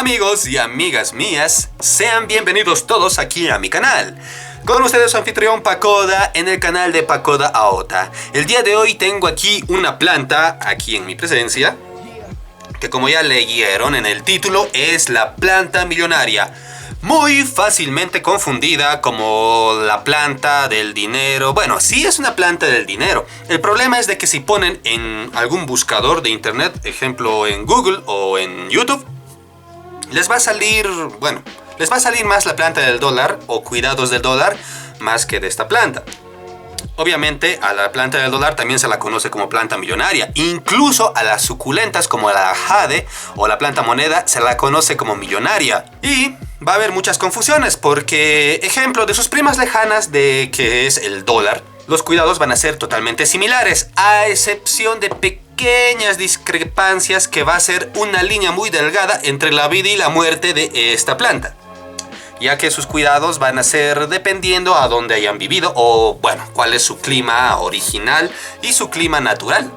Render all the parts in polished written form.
Amigos y amigas mías, sean bienvenidos todos aquí a mi canal. Con ustedes su anfitrión Pacoda en el canal de Pacoda Aota. El día de hoy tengo aquí una planta, aquí en mi presencia, que como ya leyeron en el título, es la planta millonaria. Muy fácilmente confundida como la planta del dinero. Bueno, sí es una planta del dinero. El problema es de que si ponen en algún buscador de internet, ejemplo en Google o en YouTube, les va a salir más la planta del dólar o cuidados del dólar más que de esta planta. Obviamente a la planta del dólar también se la conoce como planta millonaria. Incluso a las suculentas como la jade o la planta moneda se la conoce como millonaria. Y va a haber muchas confusiones porque, ejemplo, de sus primas lejanas de que es el dólar, los cuidados van a ser totalmente similares, a excepción de pequeñas discrepancias que va a ser una línea muy delgada entre la vida y la muerte de esta planta, ya que sus cuidados van a ser dependiendo a dónde hayan vivido o, bueno, cuál es su clima original y su clima natural.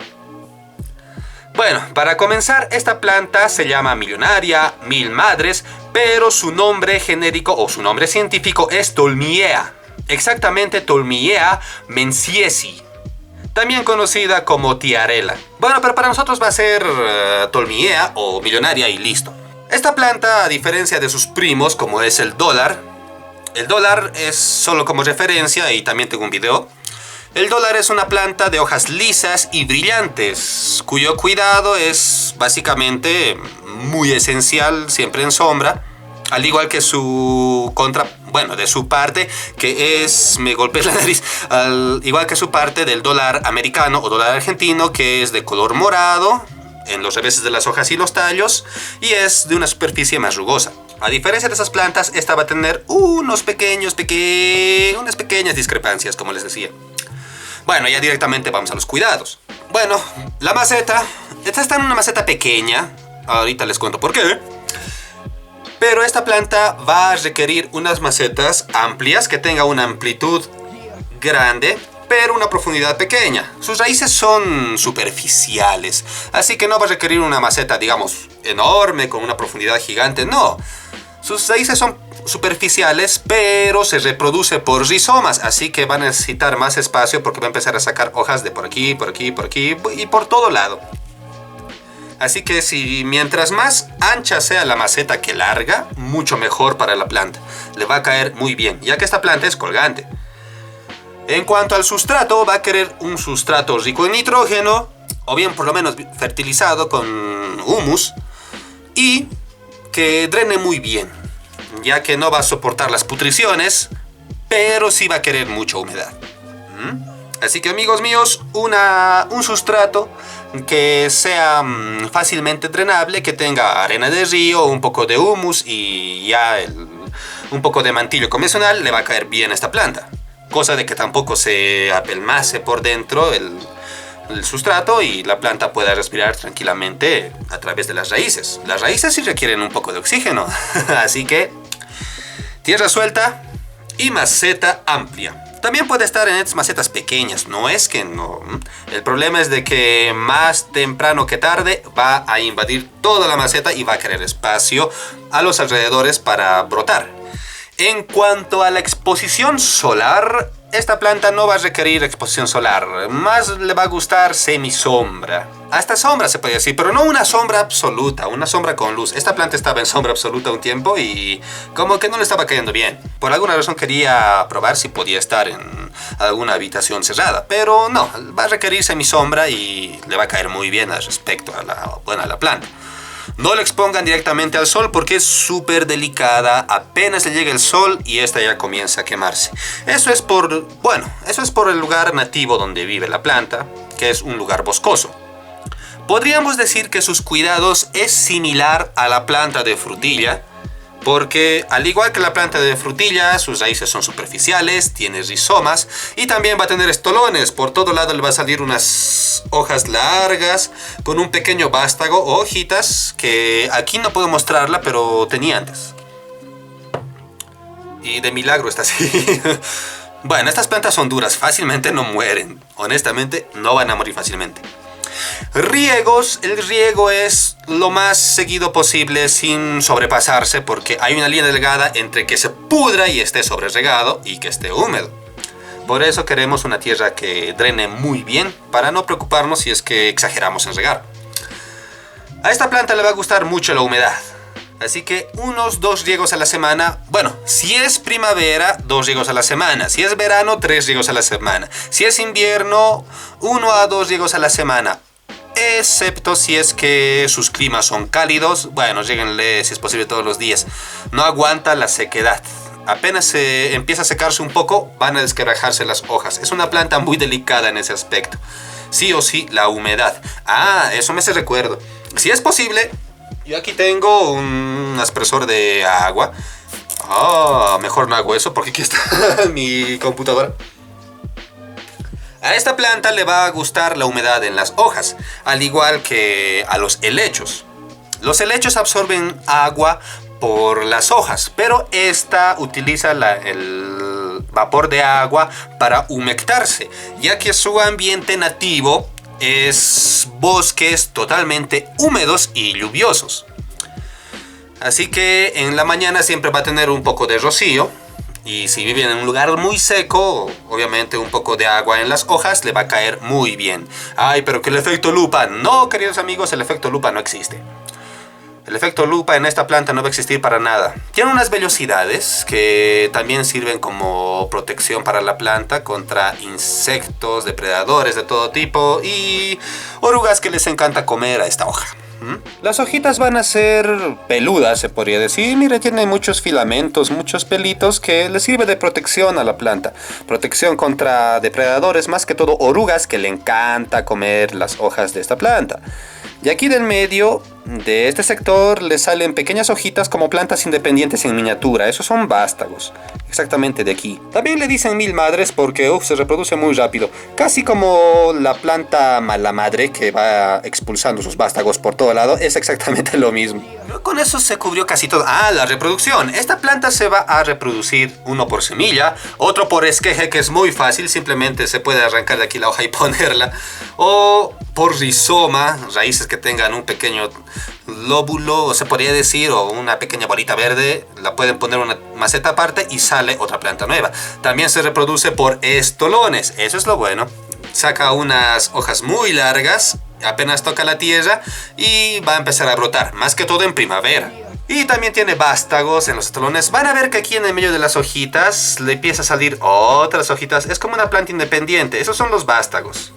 Bueno, para comenzar, esta planta se llama millonaria, mil madres, pero su nombre genérico o su nombre científico es Tolmiea. Exactamente Tolmiea menziesi, también conocida como tiarela. Bueno, pero para nosotros va a ser Tolmiea o millonaria y listo. Esta planta, a diferencia de sus primos como es el dólar es solo como referencia y también tengo un video. El dólar es una planta de hojas lisas y brillantes, cuyo cuidado es básicamente muy esencial, siempre en sombra, al igual que de su parte, que es, me golpeé la nariz, al igual que su parte del dólar americano o dólar argentino, que es de color morado en los reveses de las hojas y los tallos, y es de una superficie más rugosa. A diferencia de esas plantas, esta va a tener unas pequeñas discrepancias, como les decía. Bueno, ya directamente vamos a los cuidados. Bueno, la maceta, esta está en una maceta pequeña, ahorita les cuento por qué. Pero esta planta va a requerir unas macetas amplias, que tenga una amplitud grande, pero una profundidad pequeña. Sus raíces son superficiales, así que no va a requerir una maceta, digamos, enorme, con una profundidad gigante, no. Sus raíces son superficiales, pero se reproduce por rizomas, así que va a necesitar más espacio porque va a empezar a sacar hojas de por aquí, por aquí, por aquí y por todo lado. Así que mientras más ancha sea la maceta que larga, mucho mejor para la planta. Le va a caer muy bien, ya que esta planta es colgante. En cuanto al sustrato, va a querer un sustrato rico en nitrógeno, o bien por lo menos fertilizado con humus, y que drene muy bien, ya que no va a soportar las putriciones, pero sí va a querer mucha humedad. Así que, amigos míos, un sustrato que sea fácilmente drenable, que tenga arena de río, un poco de humus y ya un poco de mantillo convencional, le va a caer bien a esta planta. Cosa de que tampoco se apelmace por dentro el sustrato y la planta pueda respirar tranquilamente a través de las raíces. Las raíces sí requieren un poco de oxígeno, así que tierra suelta y maceta amplia. También puede estar en estas macetas pequeñas, no es que no. El problema es de que más temprano que tarde va a invadir toda la maceta y va a querer espacio a los alrededores para brotar. En cuanto a la exposición solar, esta planta no va a requerir exposición solar, más le va a gustar semisombra. Hasta sombra se puede decir, pero no una sombra absoluta, una sombra con luz. Esta planta estaba en sombra absoluta un tiempo y como que no le estaba cayendo bien. Por alguna razón quería probar si podía estar en alguna habitación cerrada, pero no, va a requerir semisombra y le va a caer muy bien al respecto a la planta. No le expongan directamente al sol porque es súper delicada, apenas le llega el sol y esta ya comienza a quemarse. Eso es por el lugar nativo donde vive la planta, que es un lugar boscoso. Podríamos decir que sus cuidados es similar a la planta de frutilla, porque al igual que la planta de frutilla, sus raíces son superficiales, tiene rizomas y también va a tener estolones. Por todo lado le va a salir unas hojas largas con un pequeño vástago o hojitas que aquí no puedo mostrarla, pero tenía antes. Y de milagro está así. Bueno, estas plantas son duras, fácilmente no mueren. Honestamente, no van a morir fácilmente. Riegos, el riego es lo más seguido posible sin sobrepasarse porque hay una línea delgada entre que se pudra y esté sobregado y que esté húmedo. Por eso queremos una tierra que drene muy bien para no preocuparnos si es que exageramos en regar. A esta planta le va a gustar mucho la humedad. Así que unos 2 riegos a la semana. Bueno, si es primavera, 2 riegos a la semana. Si es verano, 3 riegos a la semana. Si es invierno, 1 a 2 riegos a la semana. Excepto si es que sus climas son cálidos. Bueno, lléguenle si es posible todos los días. No aguanta la sequedad. Apenas se empieza a secarse un poco, van a desquebrajarse las hojas. Es una planta muy delicada en ese aspecto. Sí o sí, la humedad. Ah, eso me hace recuerdo. Si es posible, yo aquí tengo un aspersor de agua. Mejor no hago eso porque aquí está mi computadora. A esta planta le va a gustar la humedad en las hojas, al igual que a los helechos. Los helechos absorben agua por las hojas, pero esta utiliza el vapor de agua para humectarse, ya que su ambiente nativo es bosques totalmente húmedos y lluviosos. Así que en la mañana siempre va a tener un poco de rocío. Y si viven en un lugar muy seco, obviamente un poco de agua en las hojas le va a caer muy bien. Ay, pero que el efecto lupa. No, queridos amigos, el efecto lupa no existe. El efecto lupa en esta planta no va a existir para nada. Tiene unas vellosidades que también sirven como protección para la planta contra insectos, depredadores de todo tipo y orugas que les encanta comer a esta hoja. Las hojitas van a ser peludas, se podría decir. Mire, tiene muchos filamentos, muchos pelitos que le sirve de protección a la planta. Protección contra depredadores, más que todo orugas que le encanta comer las hojas de esta planta. Y aquí del medio de este sector le salen pequeñas hojitas como plantas independientes en miniatura. Esos son vástagos. Exactamente de aquí. También le dicen mil madres porque se reproduce muy rápido. Casi como la planta mala madre que va expulsando sus vástagos por todo lado. Es exactamente lo mismo. Con eso se cubrió casi todo. La reproducción. Esta planta se va a reproducir uno por semilla, otro por esqueje, que es muy fácil. Simplemente se puede arrancar de aquí la hoja y ponerla. O por rizoma, raíces que tengan un pequeño lóbulo, se podría decir, o una pequeña bolita verde, la pueden poner en una maceta aparte y sale otra planta nueva. También se reproduce por estolones, eso es lo bueno. Saca unas hojas muy largas, apenas toca la tierra y va a empezar a brotar, más que todo en primavera. Y también tiene vástagos en los estolones. Van a ver que aquí en el medio de las hojitas le empieza a salir otras hojitas. Es como una planta independiente, esos son los vástagos.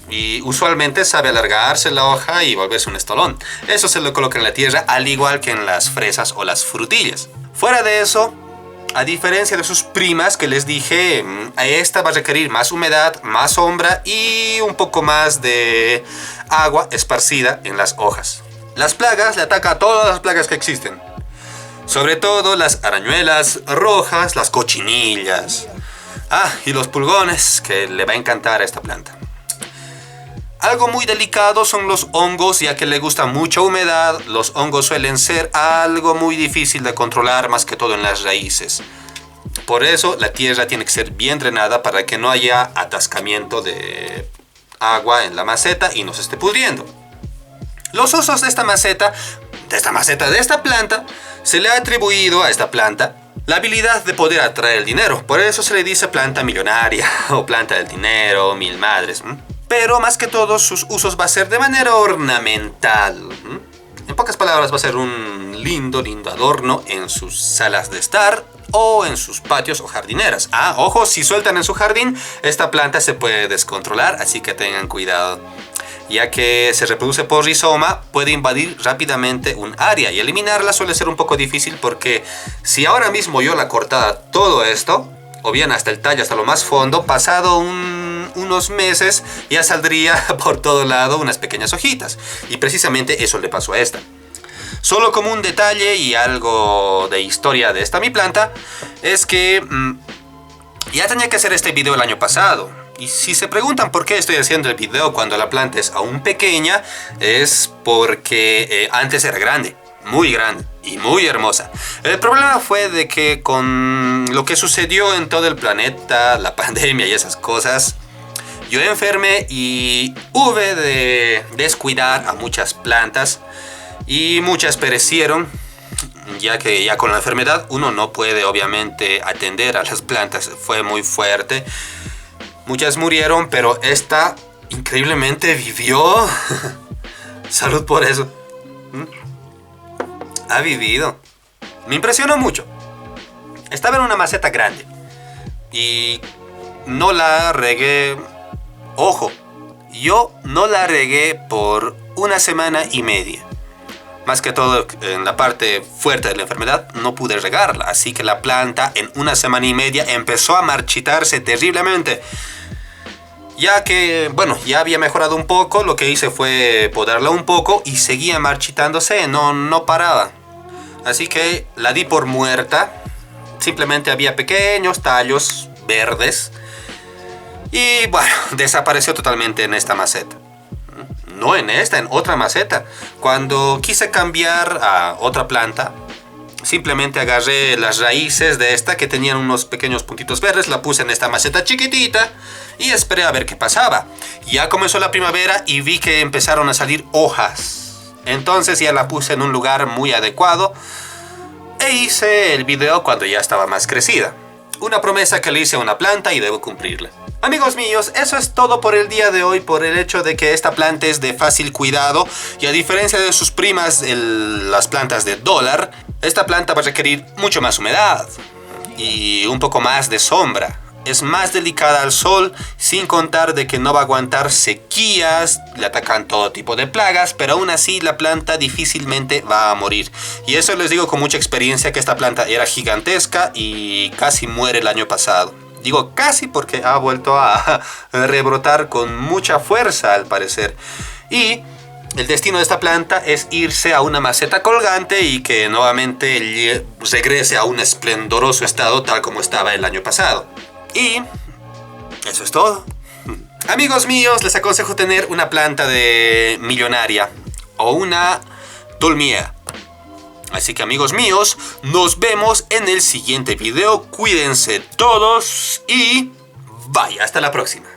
Y usualmente sabe alargarse la hoja y volverse un estolón. Eso se lo coloca en la tierra, al igual que en las fresas o las frutillas. Fuera de eso, a diferencia de sus primas que les dije, esta va a requerir más humedad, más sombra y un poco más de agua esparcida en las hojas. Las plagas le atacan a todas las plagas que existen. Sobre todo las arañuelas rojas, las cochinillas. Y los pulgones, que le va a encantar a esta planta. Algo muy delicado son los hongos, ya que le gusta mucha humedad. Los hongos suelen ser algo muy difícil de controlar, más que todo en las raíces. Por eso la tierra tiene que ser bien drenada para que no haya atascamiento de agua en la maceta y no se esté pudriendo. Los usos de esta planta, se le ha atribuido a esta planta la habilidad de poder atraer el dinero. Por eso se le dice planta millonaria o planta del dinero, mil madres. Pero más que todo sus usos va a ser de manera ornamental. En pocas palabras va a ser un lindo adorno en sus salas de estar o en sus patios o jardineras. Ojo, si sueltan en su jardín, esta planta se puede descontrolar, así que tengan cuidado. Ya que se reproduce por rizoma, puede invadir rápidamente un área y eliminarla suele ser un poco difícil porque si ahora mismo yo la cortara todo esto, o bien hasta el tallo, hasta lo más fondo, pasado unos meses ya saldría por todo lado unas pequeñas hojitas. Y precisamente eso le pasó a esta. Solo como un detalle y algo de historia de esta mi planta, es que ya tenía que hacer este video el año pasado. Y si se preguntan por qué estoy haciendo el video cuando la planta es aún pequeña, es porque antes era grande, muy grande y muy hermosa. El problema fue de que con lo que sucedió en todo el planeta, la pandemia y esas cosas, yo enfermé y hube de descuidar a muchas plantas y muchas perecieron, ya que ya con la enfermedad uno no puede obviamente atender a las plantas. Fue muy fuerte. Muchas murieron, pero esta increíblemente vivió. Salud por eso. Ha vivido. Me impresionó mucho. Estaba en una maceta grande y no la regué. Ojo, yo no la regué por 1 semana y media. Más que todo en la parte fuerte de la enfermedad no pude regarla, así que la planta en 1 semana y media empezó a marchitarse terriblemente. Ya que, bueno, ya había mejorado un poco, lo que hice fue podarla un poco y seguía marchitándose, no paraba. Así que la di por muerta. Simplemente había pequeños tallos verdes. Y bueno, desapareció totalmente en esta maceta. No en esta, en otra maceta. Cuando quise cambiar a otra planta, simplemente agarré las raíces de esta que tenían unos pequeños puntitos verdes, la puse en esta maceta chiquitita y esperé a ver qué pasaba. Ya comenzó la primavera y vi que empezaron a salir hojas. Entonces ya la puse en un lugar muy adecuado e hice el video cuando ya estaba más crecida. Una promesa que le hice a una planta y debo cumplirla. Amigos míos, eso es todo por el día de hoy, por el hecho de que esta planta es de fácil cuidado y a diferencia de sus primas, las plantas de dólar, esta planta va a requerir mucho más humedad y un poco más de sombra. Es más delicada al sol, sin contar de que no va a aguantar sequías, le atacan todo tipo de plagas, pero aún así la planta difícilmente va a morir. Y eso les digo con mucha experiencia, que esta planta era gigantesca y casi muere el año pasado. Digo casi porque ha vuelto a rebrotar con mucha fuerza al parecer. Y el destino de esta planta es irse a una maceta colgante y que nuevamente regrese a un esplendoroso estado tal como estaba el año pasado. Y eso es todo. Amigos míos, les aconsejo tener una planta de millonaria o una dolmiea. Así que amigos míos, nos vemos en el siguiente video. Cuídense todos y bye, hasta la próxima.